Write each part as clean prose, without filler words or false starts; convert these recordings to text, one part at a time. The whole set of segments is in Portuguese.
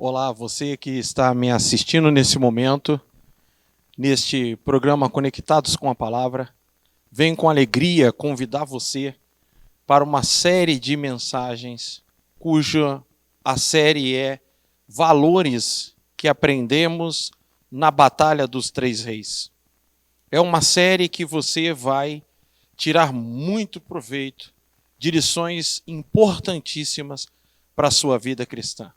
Olá, você que está me assistindo nesse momento, neste programa Conectados com a Palavra. Venho com alegria convidar você para uma série de mensagens, cuja a série é Valores que Aprendemos na Batalha dos Três Reis. É uma série que você vai tirar muito proveito de lições importantíssimas para a sua vida cristã.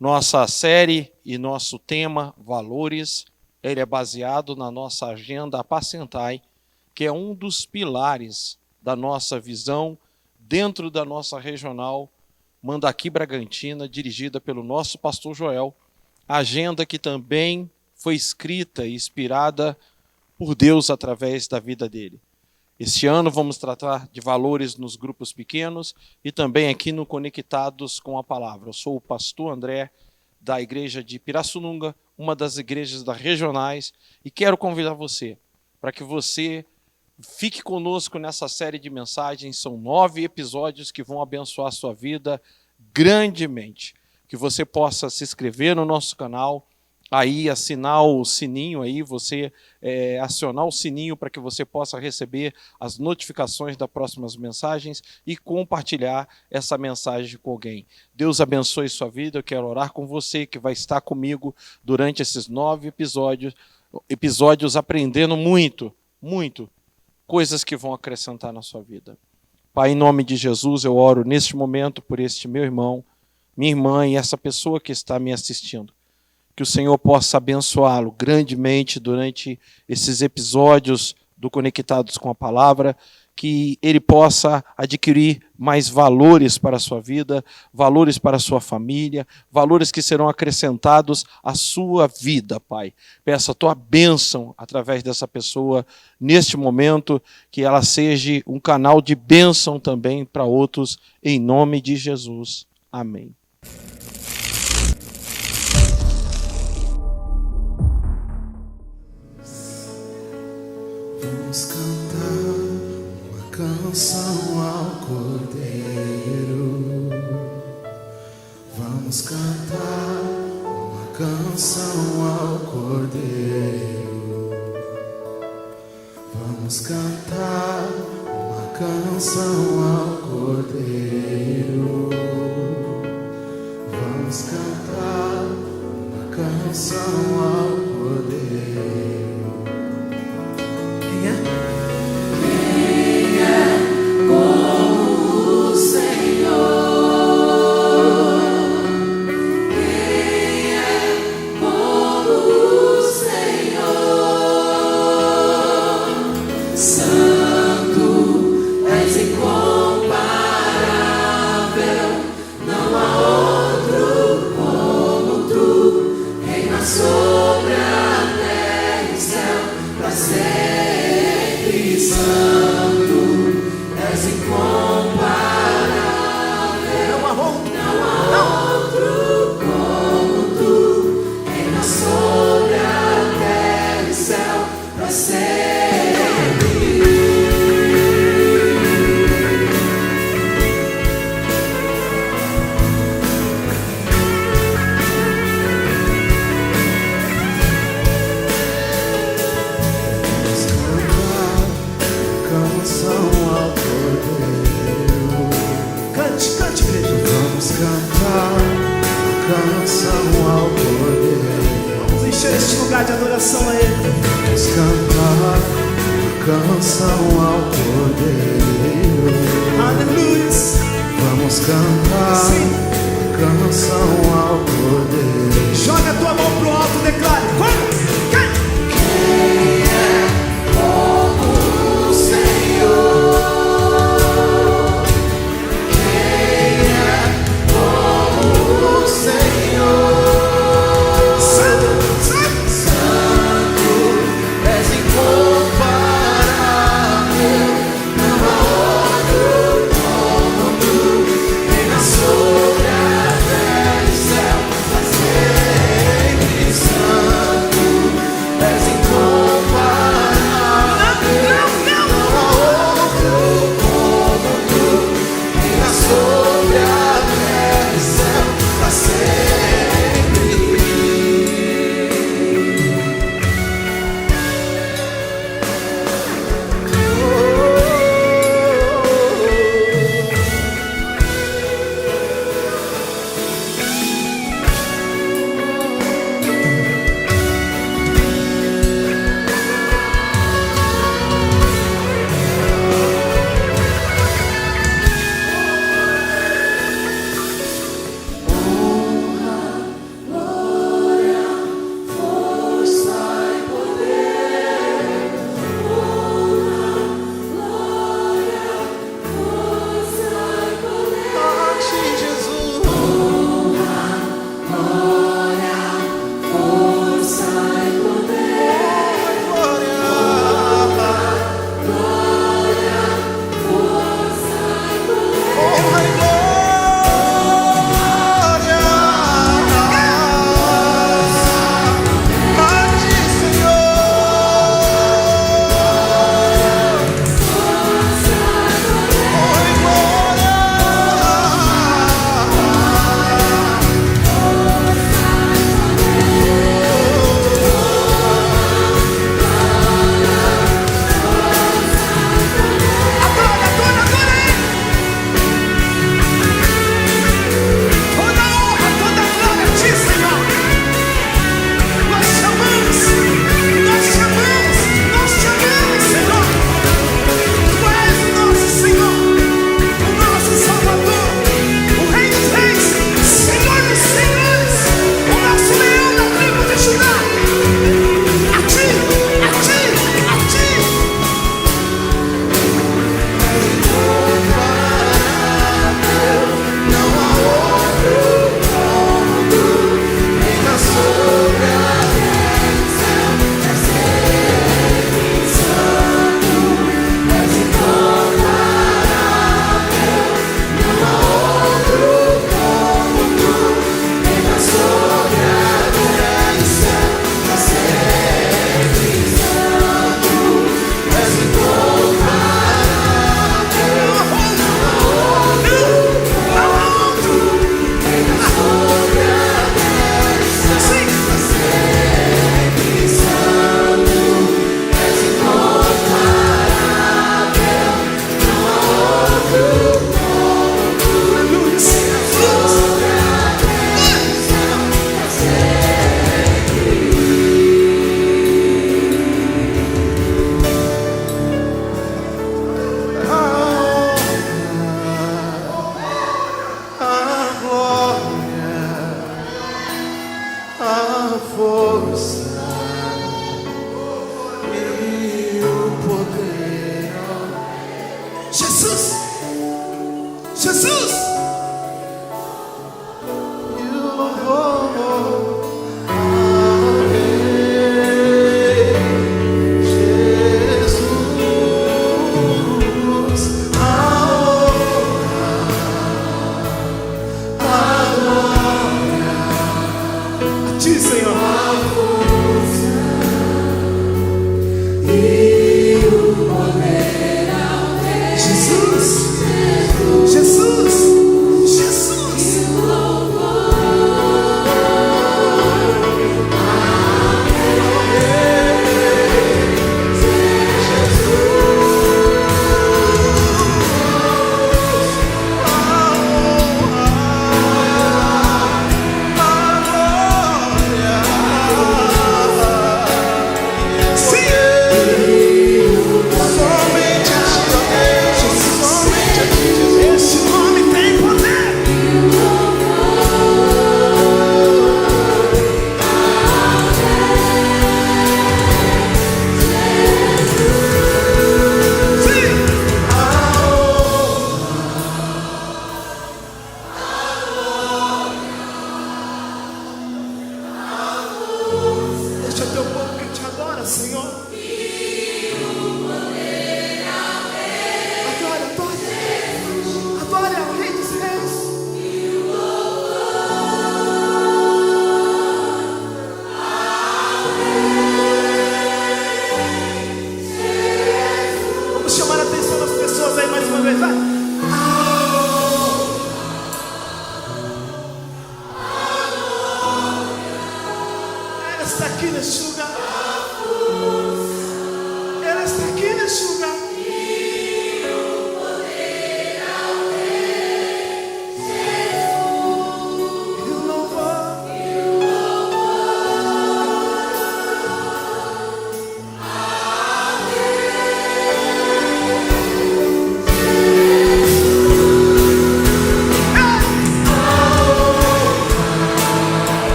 Nossa série e nosso tema, Valores, ele é baseado na nossa agenda Apacentai, que é um dos pilares da nossa visão dentro da nossa regional Mandaqui Bragantina, dirigida pelo nosso pastor Joel, agenda que também foi escrita e inspirada por Deus através da vida dele. Este ano vamos tratar de valores nos grupos pequenos e também aqui no Conectados com a Palavra. Eu sou o pastor André, da igreja de Pirassununga, uma das igrejas das regionais, e quero convidar você para que você fique conosco nessa série de mensagens. São 9 episódios que vão abençoar a sua vida grandemente. Que você possa se inscrever no nosso canal, aí assinar o sininho aí, você acionar o sininho para que você possa receber as notificações das próximas mensagens e compartilhar essa mensagem com alguém. Deus abençoe sua vida. Eu quero orar com você que vai estar comigo durante esses 9 episódios aprendendo muito coisas que vão acrescentar na sua vida. Pai, em nome de Jesus, eu oro neste momento por este meu irmão, minha irmã e essa pessoa que está me assistindo. Que o Senhor possa abençoá-lo grandemente durante esses episódios do Conectados com a Palavra, que ele possa adquirir mais valores para a sua vida, valores para a sua família, valores que serão acrescentados à sua vida, Pai. Peço a tua bênção através dessa pessoa neste momento, que ela seja um canal de bênção também para outros, em nome de Jesus. Amém. Vamos cantar uma canção ao Cordeiro. Vamos cantar uma canção ao Cordeiro. Vamos cantar uma canção ao Cordeiro. Vamos cantar uma canção ao Cordeiro. Quem é como o Senhor? Quem é como o Senhor? Santo, és incomparável, não há outro como tu, reina sobre a terra e céu, pra sempre. Santo, és incomparável, não há outro como tu, reina sobre a terra e céu, pra sempre. Canção ao Cordeiro. Cante, igreja. Vamos cantar canção ao Cordeiro. Vamos encher este lugar de adoração a Ele. Vamos cantar canção ao Cordeiro. Aleluia. Vamos cantar canção ao Cordeiro. Joga a tua mão pro alto, declare. Quem é como o Senhor? Quem é como o Senhor? Santo, és incomparável, não há outro como tu, reina sobre a terra e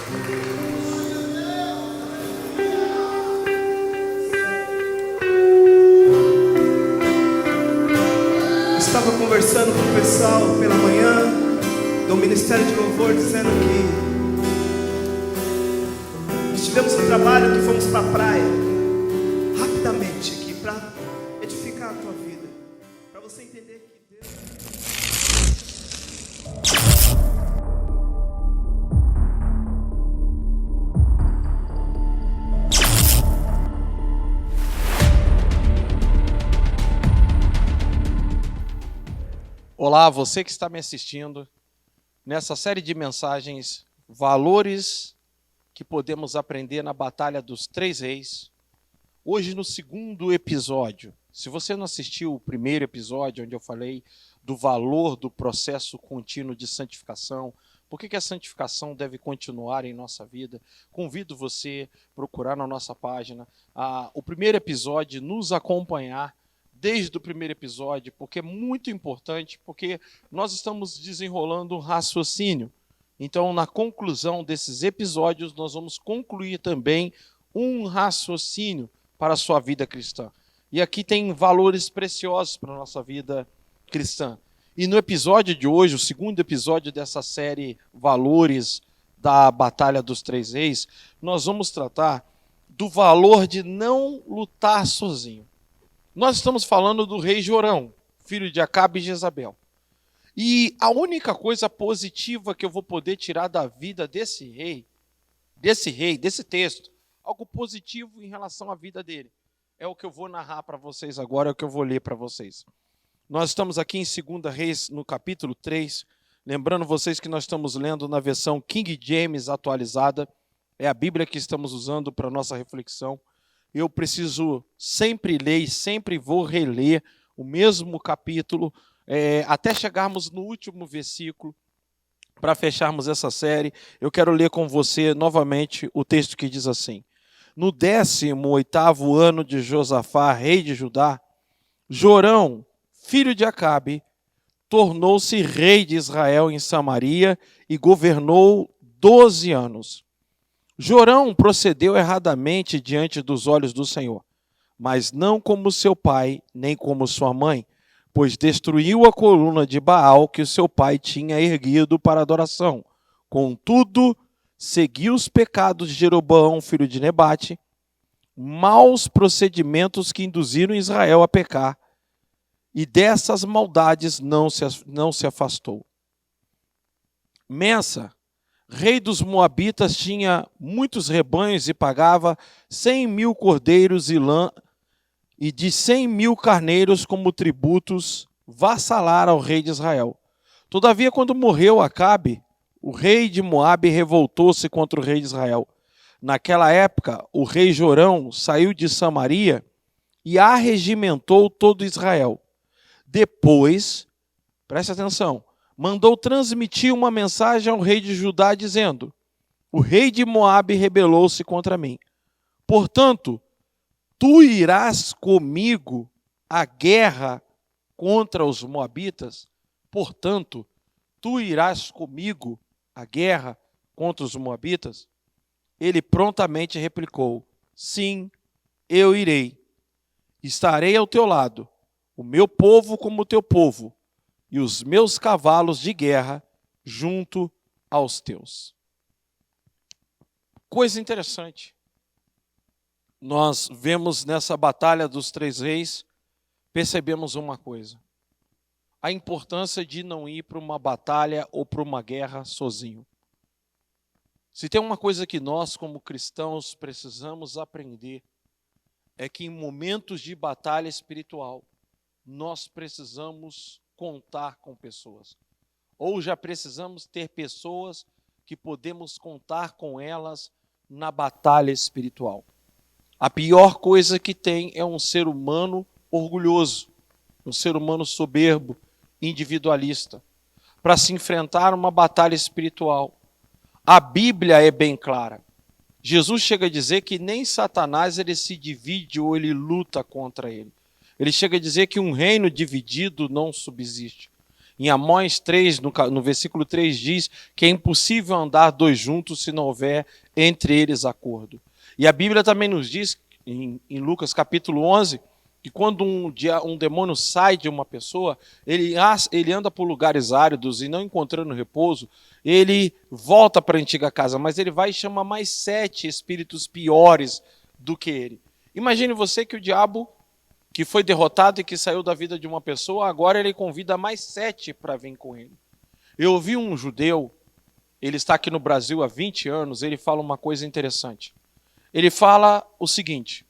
Estava conversando com o pessoal pela manhã do Ministério de Louvor, dizendo que nós tivemos um trabalho que fomos para a praia, rapidamente aqui, para edificar a tua vida, para você entender que Deus... Olá, você que está me assistindo nessa série de mensagens, valores que podemos aprender na Batalha dos Três Reis. Hoje no segundo episódio. Se você não assistiu o primeiro episódio, onde eu falei do valor do processo contínuo de santificação, por que a santificação deve continuar em nossa vida, convido você a procurar na nossa página o primeiro episódio, nos acompanhar desde o primeiro episódio, porque é muito importante, porque nós estamos desenrolando um raciocínio. Então, na conclusão desses episódios, nós vamos concluir também um raciocínio para a sua vida cristã. E aqui tem valores preciosos para a nossa vida cristã. E no episódio de hoje, o segundo episódio dessa série Valores da Batalha dos Três Reis, nós vamos tratar do valor de não lutar sozinho. Nós estamos falando do rei Jorão, filho de Acabe e Jezabel. E a única coisa positiva que eu vou poder tirar da vida desse texto, algo positivo em relação à vida dele, é o que eu vou narrar para vocês agora, é o que eu vou ler para vocês. Nós estamos aqui em 2 Reis, no capítulo 3, lembrando vocês que nós estamos lendo na versão King James atualizada, é a Bíblia que estamos usando para nossa reflexão. Eu preciso sempre ler e sempre vou reler o mesmo capítulo, até chegarmos no último versículo, para fecharmos essa série. Eu quero ler com você novamente o texto que diz assim: no 18º ano de Josafá, rei de Judá, Jorão, filho de Acabe, tornou-se rei de Israel em Samaria e governou 12 anos. Jorão procedeu erradamente diante dos olhos do Senhor, mas não como seu pai, nem como sua mãe, pois destruiu a coluna de Baal que o seu pai tinha erguido para adoração. Contudo, seguiu os pecados de Jeroboão, filho de Nebate, maus procedimentos que induziram Israel a pecar, e dessas maldades não se afastou. Mensa, rei dos Moabitas, tinha muitos rebanhos e pagava 100.000 cordeiros e de 100.000 carneiros como tributos vassalar ao rei de Israel. Todavia, quando morreu Acabe, o rei de Moabe revoltou-se contra o rei de Israel. Naquela época, o rei Jorão saiu de Samaria e arregimentou todo Israel. Depois, preste atenção, mandou transmitir uma mensagem ao rei de Judá, dizendo: o rei de Moabe rebelou-se contra mim. Portanto, tu irás comigo à guerra contra os moabitas? Portanto, tu irás comigo à guerra contra os moabitas? Ele prontamente replicou: sim, eu irei. Estarei ao teu lado, o meu povo como o teu povo, e os meus cavalos de guerra junto aos teus. Coisa interessante. Nós vemos nessa batalha dos três reis, percebemos uma coisa: a importância de não ir para uma batalha ou para uma guerra sozinho. Se tem uma coisa que nós, como cristãos, precisamos aprender, é que em momentos de batalha espiritual, nós precisamos contar com pessoas. Ou já precisamos ter pessoas que podemos contar com elas na batalha espiritual. A pior coisa que tem é um ser humano orgulhoso, um ser humano soberbo, individualista, para se enfrentar uma batalha espiritual. A Bíblia é bem clara. Jesus chega a dizer que nem Satanás ele se divide ou ele luta contra ele. Ele chega a dizer que um reino dividido não subsiste. Em Amós 3, no versículo 3, diz que é impossível andar dois juntos se não houver entre eles acordo. E a Bíblia também nos diz, em Lucas capítulo 11, que quando um demônio sai de uma pessoa, ele anda por lugares áridos e não encontrando repouso, ele volta para a antiga casa, mas ele vai e chama mais 7 espíritos piores do que ele. Imagine você que o diabo, que foi derrotado e que saiu da vida de uma pessoa, agora ele convida mais 7 para vir com ele. Eu ouvi um judeu, ele está aqui no Brasil há 20 anos, ele fala uma coisa interessante. Ele fala o seguinte,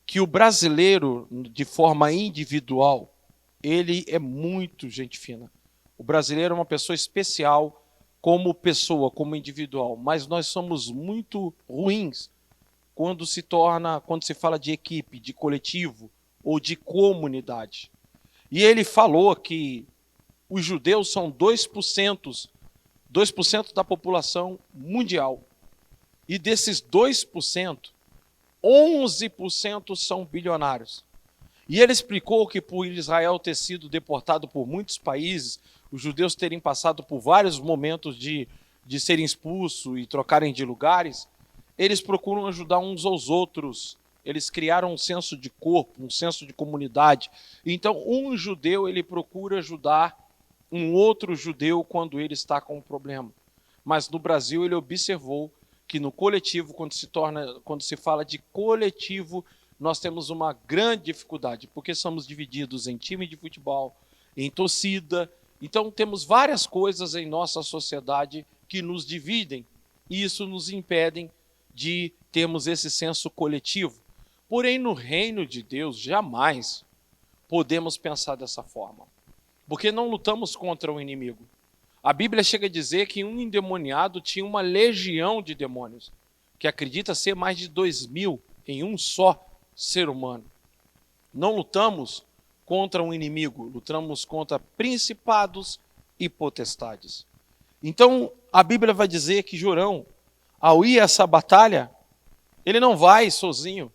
que o brasileiro, de forma individual, ele é muito gente fina. O brasileiro é uma pessoa especial como pessoa, como individual, mas nós somos muito ruins quando se fala de equipe, de coletivo ou de comunidade. E ele falou que os judeus são 2% da população mundial. E desses 2%, 11% são bilionários. E ele explicou que por Israel ter sido deportado por muitos países, os judeus terem passado por vários momentos de serem expulsos e trocarem de lugares, eles procuram ajudar uns aos outros. Eles criaram um senso de corpo, um senso de comunidade. Então, um judeu ele procura ajudar um outro judeu quando ele está com um problema. Mas no Brasil ele observou que no coletivo, quando se fala de coletivo, nós temos uma grande dificuldade, porque somos divididos em time de futebol, em torcida. Então temos várias coisas em nossa sociedade que nos dividem, e isso nos impede de termos esse senso coletivo. Porém, no reino de Deus, jamais podemos pensar dessa forma, porque não lutamos contra o inimigo. A Bíblia chega a dizer que um endemoniado tinha uma legião de demônios, que acredita ser mais de 2.000 em um só ser humano. Não lutamos contra um inimigo, lutamos contra principados e potestades. Então, a Bíblia vai dizer que Jorão, ao ir a essa batalha, ele não vai sozinho.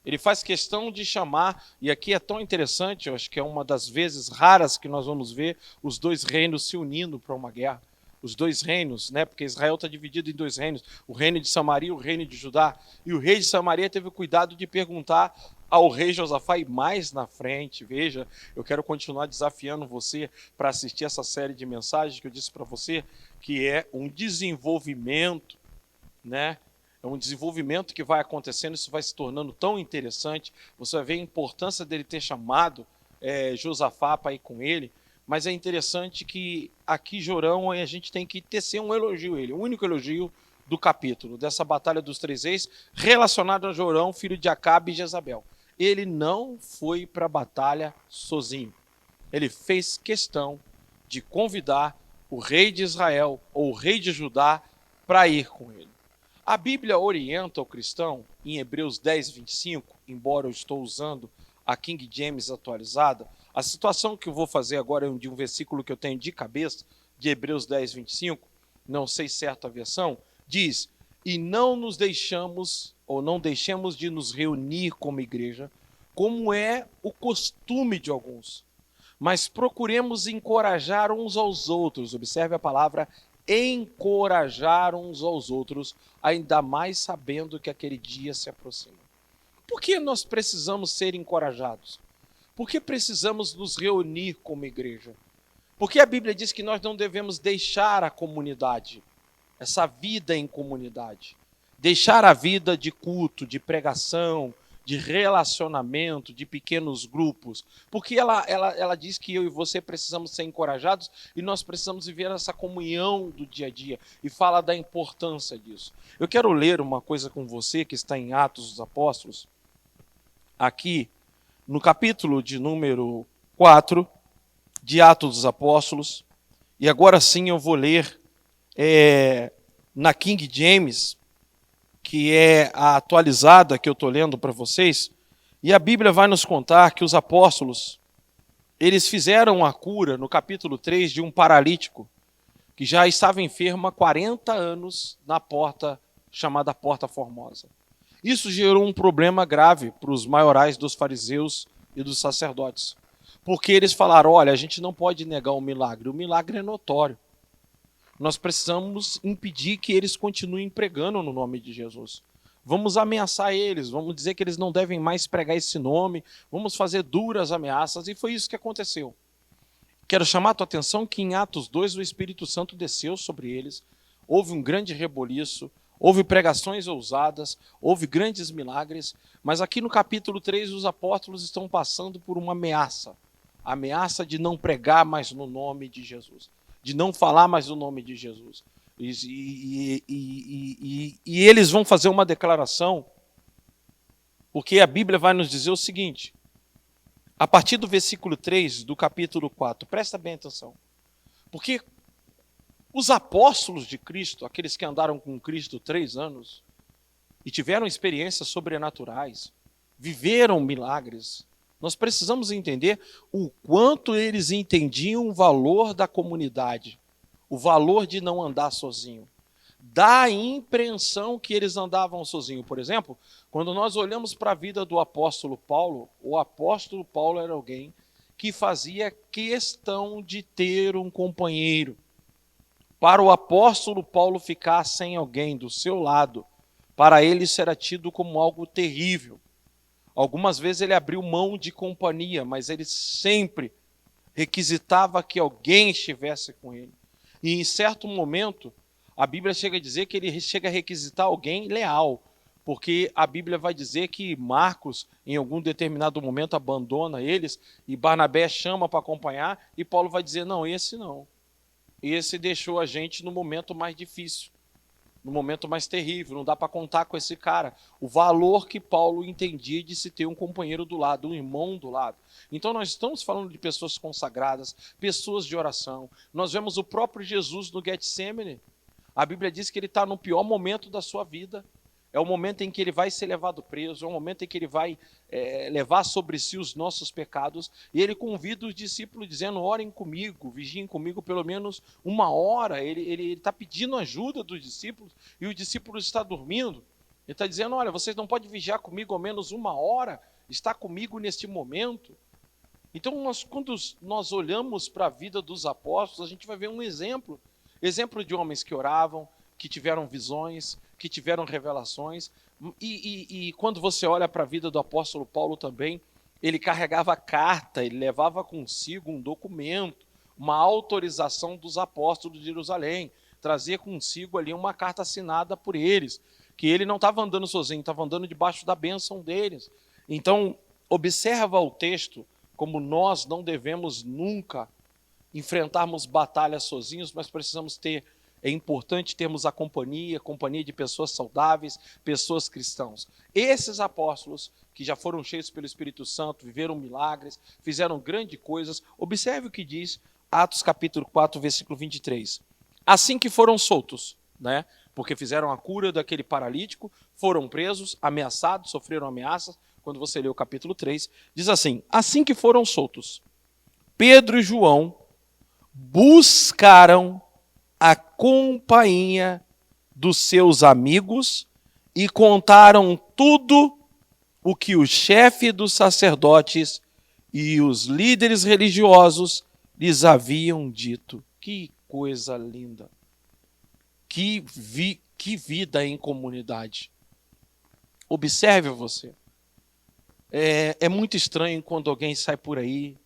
Ele faz questão de chamar, e aqui é tão interessante, eu acho que é uma das vezes raras que nós vamos ver os dois reinos se unindo para uma guerra. Os dois reinos, né? Porque Israel está dividido em 2 reinos, o reino de Samaria e o reino de Judá. E o rei de Samaria teve o cuidado de perguntar ao rei Josafá, e mais na frente, veja, eu quero continuar desafiando você para assistir essa série de mensagens que eu disse para você, que é um desenvolvimento, né? É um desenvolvimento que vai acontecendo, isso vai se tornando tão interessante. Você vai ver a importância dele ter chamado Josafá para ir com ele. Mas é interessante que aqui Jorão, a gente tem que tecer um elogio a ele. O único elogio do capítulo, dessa batalha dos 3 reis, relacionado a Jorão, filho de Acabe e Jezabel. Ele não foi para a batalha sozinho. Ele fez questão de convidar o rei de Israel ou o rei de Judá para ir com ele. A Bíblia orienta o cristão, em Hebreus 10, 25, embora eu estou usando a King James atualizada, a situação que eu vou fazer agora é de um versículo que eu tenho de cabeça, de Hebreus 10, 25, não sei certa a versão, diz, e não nos deixamos, ou não deixemos de nos reunir como igreja, como é o costume de alguns, mas procuremos encorajar uns aos outros, observe a palavra encorajar uns aos outros, ainda mais sabendo que aquele dia se aproxima. Por que nós precisamos ser encorajados? Por que precisamos nos reunir como igreja? Porque a Bíblia diz que nós não devemos deixar a comunidade, essa vida em comunidade, deixar a vida de culto, de pregação, de relacionamento, de pequenos grupos, porque ela diz que eu e você precisamos ser encorajados e nós precisamos viver essa comunhão do dia a dia e fala da importância disso. Eu quero ler uma coisa com você que está em Atos dos Apóstolos, aqui no capítulo de número 4 de Atos dos Apóstolos, e agora sim eu vou ler na King James, que é a atualizada que eu estou lendo para vocês, e a Bíblia vai nos contar que os apóstolos, eles fizeram a cura, no capítulo 3, de um paralítico, que já estava enfermo há 40 anos na porta, chamada Porta Formosa. Isso gerou um problema grave para os maiorais dos fariseus e dos sacerdotes, Porque eles falaram, olha, a gente não pode negar o milagre é notório. Nós precisamos impedir que eles continuem pregando no nome de Jesus. Vamos ameaçar eles, vamos dizer que eles não devem mais pregar esse nome, vamos fazer duras ameaças, e foi isso que aconteceu. Quero chamar a tua atenção que em Atos 2 o Espírito Santo desceu sobre eles, houve um grande reboliço, houve pregações ousadas, houve grandes milagres, mas aqui no capítulo 3 os apóstolos estão passando por uma ameaça, a ameaça de não pregar mais no nome de Jesus, de não falar mais no nome de Jesus. E eles vão fazer uma declaração, porque a Bíblia vai nos dizer o seguinte, a partir do versículo 3 do capítulo 4, presta bem atenção, porque os apóstolos de Cristo, aqueles que andaram com Cristo 3 anos, e tiveram experiências sobrenaturais, viveram milagres, nós precisamos entender o quanto eles entendiam o valor da comunidade, o valor de não andar sozinho. Dá a impressão que eles andavam sozinhos. Por exemplo, quando nós olhamos para a vida do apóstolo Paulo, o apóstolo Paulo era alguém que fazia questão de ter um companheiro. Para o apóstolo Paulo ficar sem alguém do seu lado, para ele isso era tido como algo terrível. Algumas vezes ele abriu mão de companhia, mas ele sempre requisitava que alguém estivesse com ele. E em certo momento, a Bíblia chega a dizer que ele chega a requisitar alguém leal, porque a Bíblia vai dizer que Marcos, em algum determinado momento, abandona eles, e Barnabé chama para acompanhar, e Paulo vai dizer, não. Esse deixou a gente no momento mais difícil, no momento mais terrível, não dá para contar com esse cara. O valor que Paulo entendia de se ter um companheiro do lado, um irmão do lado. Então nós estamos falando de pessoas consagradas, pessoas de oração. Nós vemos o próprio Jesus no Getsemane. A Bíblia diz que ele está no pior momento da sua vida. É o momento em que ele vai ser levado preso, é o momento em que ele vai levar sobre si os nossos pecados. E ele convida os discípulos dizendo, orem comigo, vigiem comigo pelo menos 1 hora. Ele está pedindo ajuda dos discípulos e o discípulo está dormindo. Ele está dizendo, olha, vocês não podem vigiar comigo ao menos 1 hora, está comigo neste momento. Então, quando nós olhamos para a vida dos apóstolos, a gente vai ver um exemplo de homens que oravam, que tiveram visões, que tiveram revelações. E quando você olha para a vida do apóstolo Paulo também, ele carregava carta, ele levava consigo um documento, uma autorização dos apóstolos de Jerusalém, trazia consigo ali uma carta assinada por eles, que ele não estava andando sozinho, estava andando debaixo da bênção deles. Então, observa o texto, como nós não devemos nunca enfrentarmos batalhas sozinhos, mas precisamos é importante termos a companhia de pessoas saudáveis, pessoas cristãos. Esses apóstolos, que já foram cheios pelo Espírito Santo, viveram milagres, fizeram grandes coisas, observe o que diz Atos capítulo 4, versículo 23. Assim que foram soltos, né? Porque fizeram a cura daquele paralítico, foram presos, ameaçados, sofreram ameaças. Quando você lê o capítulo 3, diz assim, assim que foram soltos, Pedro e João buscaram a companhia dos seus amigos e contaram tudo o que o chefe dos sacerdotes e os líderes religiosos lhes haviam dito. Que coisa linda! Que vida em comunidade! Observe você. É muito estranho quando alguém sai por aí,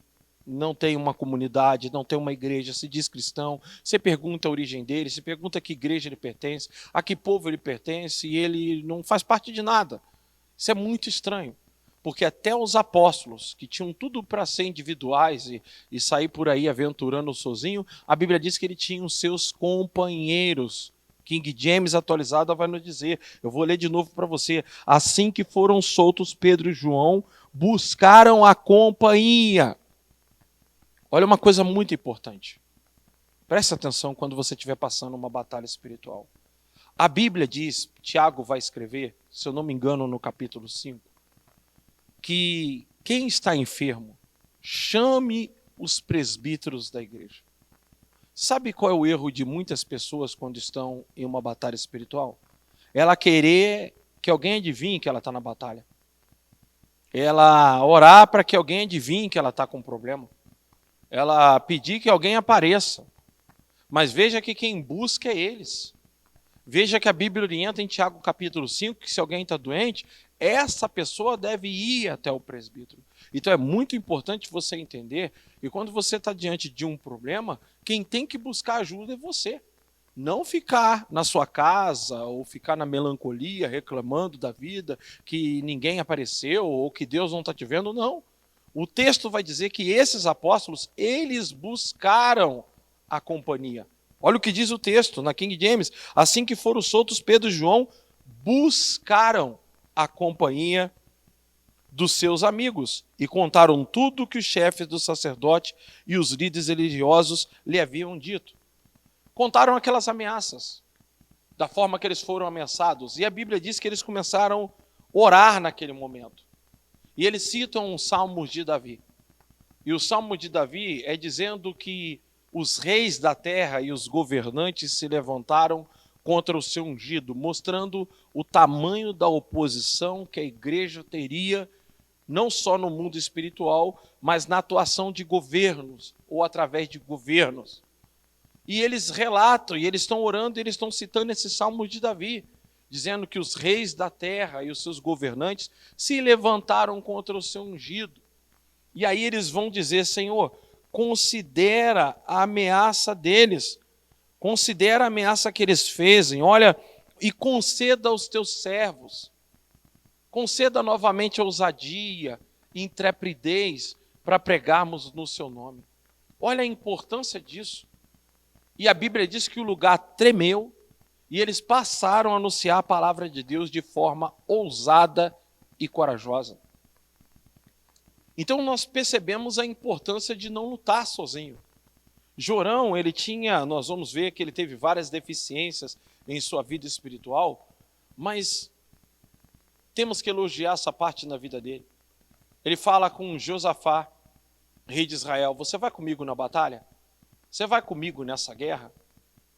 não tem uma comunidade, não tem uma igreja, se diz cristão, você pergunta a origem dele, você pergunta a que igreja ele pertence, a que povo ele pertence, e ele não faz parte de nada. Isso é muito estranho, porque até os apóstolos, que tinham tudo para ser individuais e sair por aí aventurando sozinho, a Bíblia diz que ele tinha os seus companheiros. King James atualizada vai nos dizer, eu vou ler de novo para você, assim que foram soltos, Pedro e João buscaram a companhia. Olha uma coisa muito importante. Preste atenção quando você estiver passando uma batalha espiritual. A Bíblia diz, Tiago vai escrever, se eu não me engano no capítulo 5, que quem está enfermo, chame os presbíteros da igreja. Sabe qual é o erro de muitas pessoas quando estão em uma batalha espiritual? Ela querer que alguém adivinhe que ela está na batalha. ela orar para que alguém adivinhe que ela está com um problema, ela pedir que alguém apareça. Mas veja que quem busca é eles. Veja que a Bíblia orienta em Tiago capítulo 5, que se alguém está doente, essa pessoa deve ir até o presbítero. Então é muito importante você entender que quando você está diante de um problema, quem tem que buscar ajuda é você. Não ficar na sua casa ou ficar na melancolia, reclamando da vida, que ninguém apareceu ou que Deus não está te vendo, não. O texto vai dizer que esses apóstolos, eles buscaram a companhia. Olha o que diz o texto na King James. Assim que foram soltos, Pedro e João buscaram a companhia dos seus amigos e contaram tudo o que os chefes do sacerdote e os líderes religiosos lhe haviam dito. Contaram aquelas ameaças, da forma que eles foram ameaçados. E a Bíblia diz que eles começaram a orar naquele momento. E eles citam um Salmo de Davi. E o Salmo de Davi é dizendo que os reis da terra e os governantes se levantaram contra o seu ungido, mostrando o tamanho da oposição que a igreja teria, não só no mundo espiritual, mas na atuação de governos, ou através de governos. E eles relatam, e eles estão orando, e eles estão citando esse Salmo de Davi, dizendo que os reis da terra e os seus governantes se levantaram contra o seu ungido. E aí eles vão dizer, Senhor, considera a ameaça deles, considera a ameaça que eles fezem, olha, e conceda aos teus servos, conceda novamente ousadia, intrepidez, para pregarmos no seu nome. Olha a importância disso. E a Bíblia diz que o lugar tremeu e eles passaram a anunciar a palavra de Deus de forma ousada e corajosa. Então nós percebemos a importância de não lutar sozinho. Jorão, nós vamos ver que ele teve várias deficiências em sua vida espiritual, mas temos que elogiar essa parte na vida dele. Ele fala com Josafá, rei de Israel, você vai comigo na batalha? Você vai comigo nessa guerra?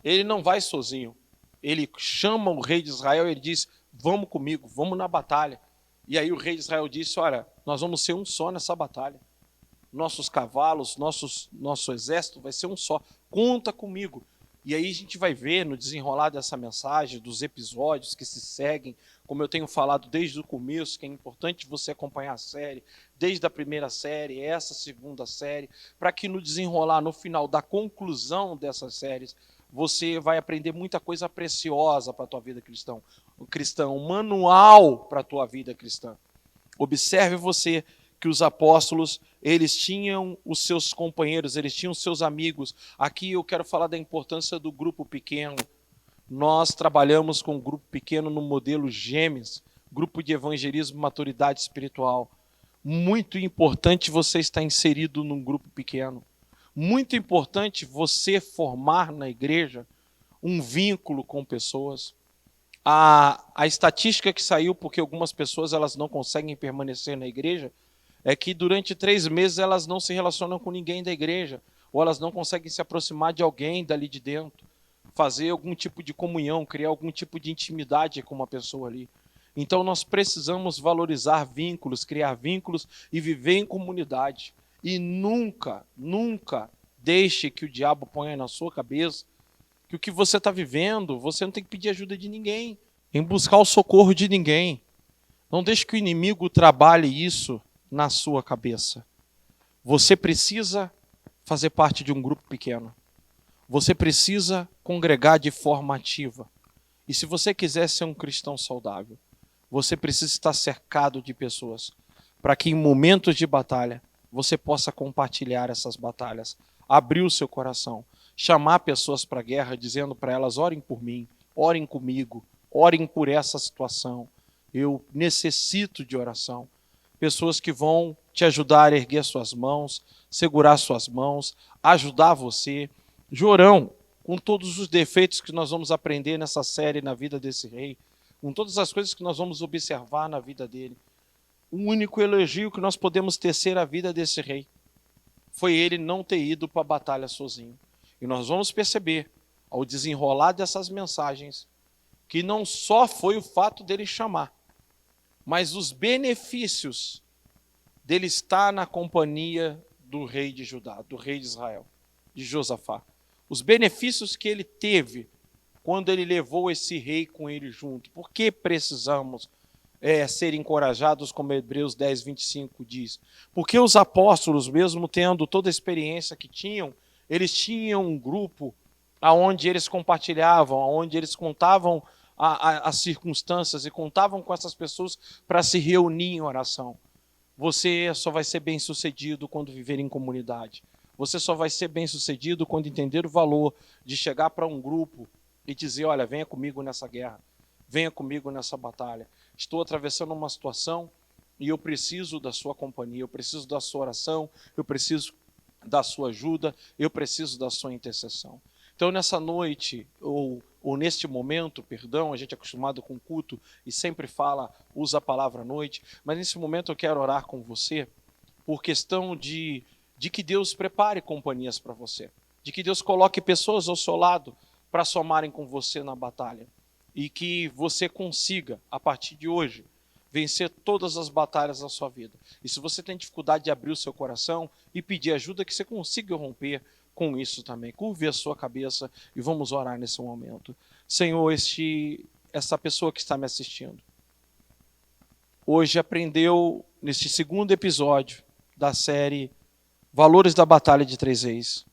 Ele não vai sozinho. Ele chama o rei de Israel e ele diz, vamos comigo, vamos na batalha. E aí o rei de Israel disse, olha, nós vamos ser um só nessa batalha. Nossos cavalos, nosso exército vai ser um só. Conta comigo. E aí a gente vai ver no desenrolar dessa mensagem, dos episódios que se seguem, como eu tenho falado desde o começo, que é importante você acompanhar a série, desde a primeira série, essa segunda série, para que no desenrolar, no final da conclusão dessas séries, você vai aprender muita coisa preciosa para a tua vida cristã, um manual para a tua vida cristã. Observe você que os apóstolos, eles tinham os seus companheiros, eles tinham os seus amigos. Aqui eu quero falar da importância do grupo pequeno. Nós trabalhamos com um grupo pequeno no modelo Gêmeos, grupo de evangelismo e maturidade espiritual. Muito importante você estar inserido num grupo pequeno. Muito importante você formar na igreja um vínculo com pessoas. A estatística que saiu, porque algumas pessoas elas não conseguem permanecer na igreja, é que durante 3 meses elas não se relacionam com ninguém da igreja, ou elas não conseguem se aproximar de alguém dali de dentro, fazer algum tipo de comunhão, criar algum tipo de intimidade com uma pessoa ali. Então nós precisamos valorizar vínculos, criar vínculos e viver em comunidade. E nunca, nunca deixe que o diabo ponha na sua cabeça que o que você está vivendo, você não tem que pedir ajuda de ninguém, em buscar o socorro de ninguém. Não deixe que o inimigo trabalhe isso na sua cabeça. Você precisa fazer parte de um grupo pequeno. Você precisa congregar de forma ativa. E se você quiser ser um cristão saudável, você precisa estar cercado de pessoas, para que em momentos de batalha, você possa compartilhar essas batalhas, abrir o seu coração, chamar pessoas para a guerra, dizendo para elas, orem por mim, orem comigo, orem por essa situação. Eu necessito de oração. Pessoas que vão te ajudar a erguer suas mãos, segurar suas mãos, ajudar você. Jorão, com todos os defeitos que nós vamos aprender nessa série na vida desse rei, com todas as coisas que nós vamos observar na vida dele, o único elogio que nós podemos tecer à vida desse rei foi ele não ter ido para a batalha sozinho. E nós vamos perceber, ao desenrolar dessas mensagens, que não só foi o fato dele chamar, mas os benefícios dele estar na companhia do rei de Judá, do rei de Israel, de Josafá. Os benefícios que ele teve quando ele levou esse rei com ele junto. Por que precisamos ser encorajados, como Hebreus 10, 25 diz? Porque os apóstolos, mesmo tendo toda a experiência que tinham, eles tinham um grupo onde eles compartilhavam, onde eles contavam as circunstâncias e contavam com essas pessoas para se reunir em oração. Você só vai ser bem-sucedido quando viver em comunidade. Você só vai ser bem-sucedido quando entender o valor de chegar para um grupo e dizer, olha, venha comigo nessa guerra, venha comigo nessa batalha. Estou atravessando uma situação e eu preciso da sua companhia, eu preciso da sua oração, eu preciso da sua ajuda, eu preciso da sua intercessão. Então, nessa noite, ou neste momento, perdão, a gente é acostumado com culto e sempre usa a palavra noite, mas nesse momento eu quero orar com você por questão de que Deus prepare companhias para você, de que Deus coloque pessoas ao seu lado para somarem com você na batalha e que você consiga, a partir de hoje, vencer todas as batalhas da sua vida. E se você tem dificuldade de abrir o seu coração e pedir ajuda, que você consiga romper com isso também. Curve a sua cabeça e vamos orar nesse momento. Senhor, essa pessoa que está me assistindo, hoje aprendeu, neste segundo episódio da série Valores da Batalha de Três Reis,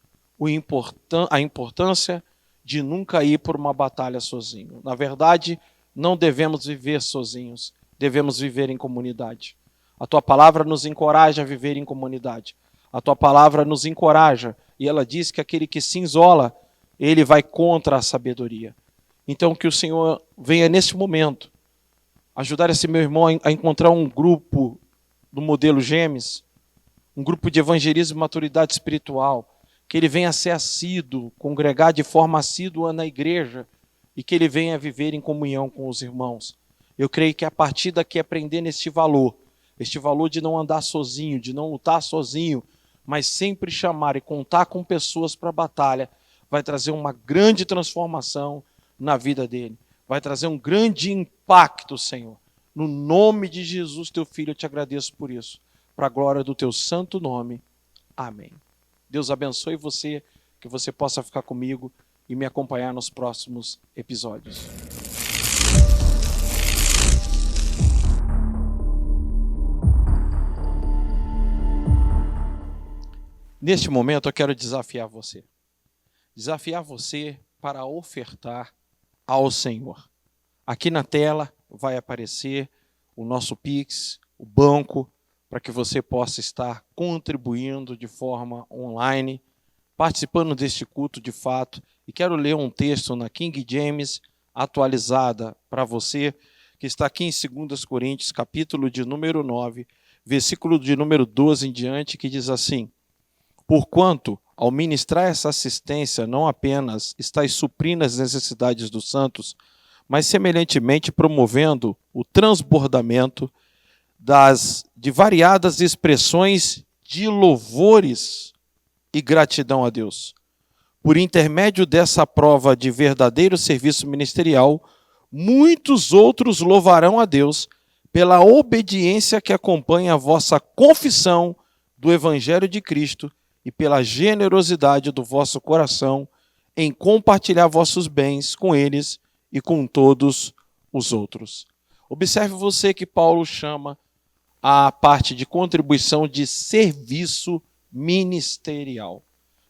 a importância de nunca ir por uma batalha sozinho. Na verdade, não devemos viver sozinhos, devemos viver em comunidade. A tua palavra nos encoraja a viver em comunidade. A tua palavra nos encoraja, e ela diz que aquele que se isola, ele vai contra a sabedoria. Então, que o Senhor venha neste momento ajudar esse meu irmão a encontrar um grupo do modelo Gêmeos, um grupo de evangelismo e maturidade espiritual, que ele venha ser assíduo, congregar de forma assídua na igreja e que ele venha viver em comunhão com os irmãos. Eu creio que a partir daqui aprendendo este valor de não andar sozinho, de não lutar sozinho, mas sempre chamar e contar com pessoas para a batalha, vai trazer uma grande transformação na vida dele. Vai trazer um grande impacto, Senhor. No nome de Jesus, teu Filho, eu te agradeço por isso. Para a glória do teu santo nome. Amém. Deus abençoe você, que você possa ficar comigo e me acompanhar nos próximos episódios. Neste momento eu quero desafiar você. Desafiar você para ofertar ao Senhor. Aqui na tela vai aparecer o nosso Pix, o banco, para que você possa estar contribuindo de forma online, participando deste culto de fato. E quero ler um texto na King James atualizada para você, que está aqui em 2 Coríntios, capítulo de número 9, versículo de número 12 em diante, que diz assim: porquanto, ao ministrar essa assistência, não apenas estáis suprindo as necessidades dos santos, mas semelhantemente promovendo o transbordamento de variadas expressões de louvores e gratidão a Deus. Por intermédio dessa prova de verdadeiro serviço ministerial, muitos outros louvarão a Deus pela obediência que acompanha a vossa confissão do Evangelho de Cristo e pela generosidade do vosso coração em compartilhar vossos bens com eles e com todos os outros. Observe você que Paulo chama a parte de contribuição de serviço ministerial.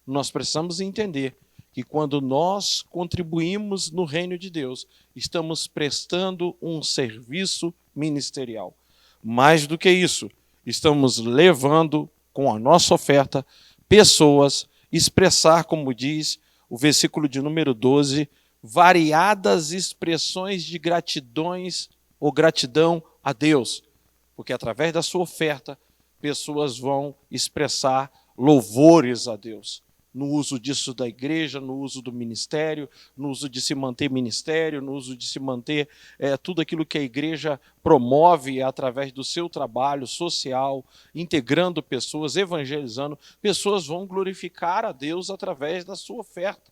Nós precisamos entender que quando nós contribuímos no reino de Deus, estamos prestando um serviço ministerial. Mais do que isso, estamos levando com a nossa oferta pessoas expressar, como diz o versículo de número 12, variadas expressões de gratidões ou gratidão a Deus. Porque através da sua oferta, pessoas vão expressar louvores a Deus. No uso disso da igreja, no uso do ministério, no uso de se manter ministério, no uso de se manter tudo aquilo que a igreja promove através do seu trabalho social, integrando pessoas, evangelizando. Pessoas vão glorificar a Deus através da sua oferta.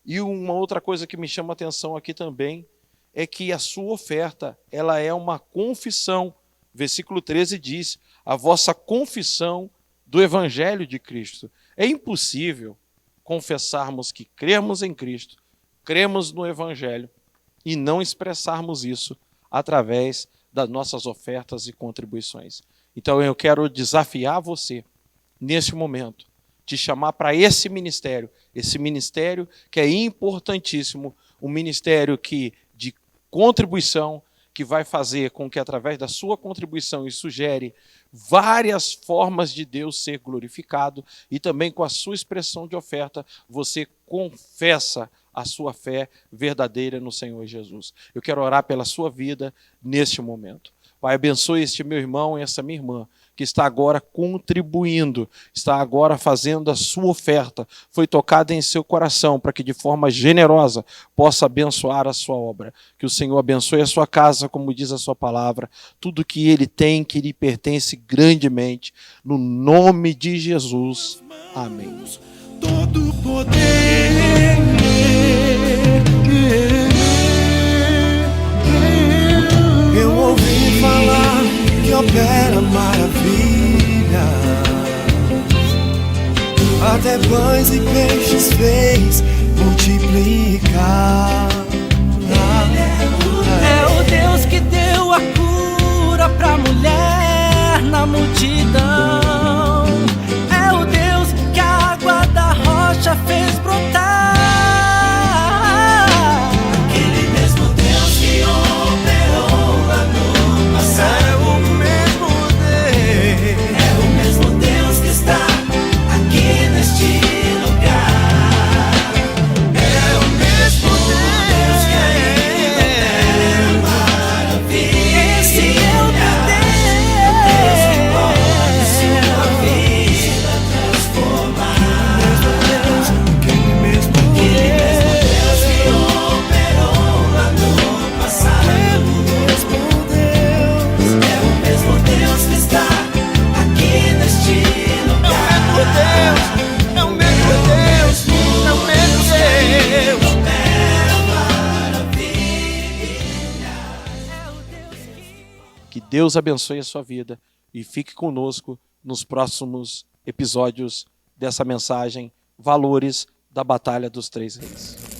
E uma outra coisa que me chama a atenção aqui também é que a sua oferta, ela é uma confissão Versículo 13 diz: a vossa confissão do Evangelho de Cristo. É impossível confessarmos que cremos em Cristo, cremos no Evangelho e não expressarmos isso através das nossas ofertas e contribuições. Então eu quero desafiar você, nesse momento, te chamar para esse ministério que é importantíssimo, um ministério de contribuição, que vai fazer com que, através da sua contribuição, isso gere várias formas de Deus ser glorificado, e também com a sua expressão de oferta, você confessa a sua fé verdadeira no Senhor Jesus. Eu quero orar pela sua vida neste momento. Pai, abençoe este meu irmão e essa minha irmã, que está agora contribuindo, está agora fazendo a sua oferta, foi tocada em seu coração, para que de forma generosa possa abençoar a sua obra. Que o Senhor abençoe a sua casa, como diz a sua palavra, tudo que ele tem, que lhe pertence grandemente, no nome de Jesus. Amém. Todo poder, eu ouvi falar que opera maravilha, até pães e peixes fez multiplicar. É o Deus que deu a cura pra mulher na multidão. É o Deus que a água da rocha fez brotar. Aquele mesmo Deus que operou lá no passado. É o mesmo Deus, É o mesmo Deus que está aqui neste lugar. é o mesmo Deus que ainda opera maravilha. Esse é o Deus que pode sua vida transformar. aquele mesmo Deus que operou lá no passado. É o mesmo Deus, É o mesmo Deus que está aqui neste lugar. é o mesmo Deus, é o mesmo Deus. Que Deus abençoe a sua vida e fique conosco nos próximos episódios dessa mensagem, Valores da Batalha dos Três Reis.